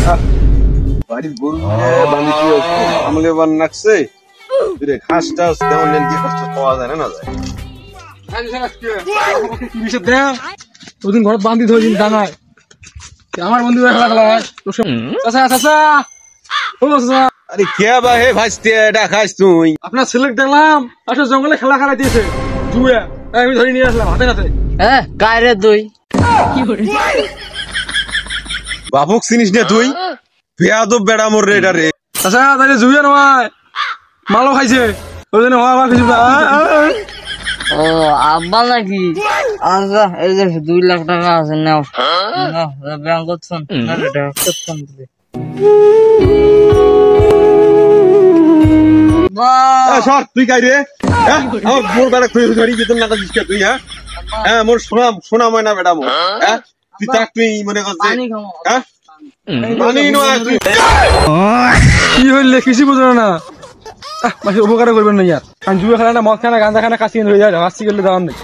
বাড়ির গরু বান্ধি আমলে বান নাকছে ঘাস টাস কেমন নেন কি কষ্ট পাওয়া যায় না যায় ওদিন ঘর বান্ধি ধরে ডাঙায় আমার বন্ধু আরে কে বা হে ভাইস্তে এটা খাইস তুই আপনার ছেলে দেখলাম আসলে জঙ্গলে খেলা খেলা দিয়েছে জুয়া আমি ধরে নিয়ে আসলাম হাতে হাতে। হ্যাঁ কায়রে দুই বাবুক চিনিস না তুই বেয়াদব বেড়া মোর রে এটা রে আচ্ছা তাহলে জুয়া নয় মালও খাইছে ওই জন্য হওয়া কিছু ও আব্বা নাকি আচ্ছা এই যে 2 লাখ টাকা আছে নাও ব্যাংক করছেন সর তুই কাই রে আমার মোর বেড়া তুই ধরি যেতাম না কাজিস তুই হ্যাঁ হ্যাঁ মোর শোনা ময়না বেড়া মোর হ্যাঁ তুই তাক তুই মনে করছিস হ্যাঁ পানি নয় তুই কি হইলে কিছু বুঝলো না উপকার করবেন না ইয়ার জুয়া খেলা না মদ খানা গাঁজা খানা কাশি হয়ে যায় হাসি করলে দেওয়ার নেই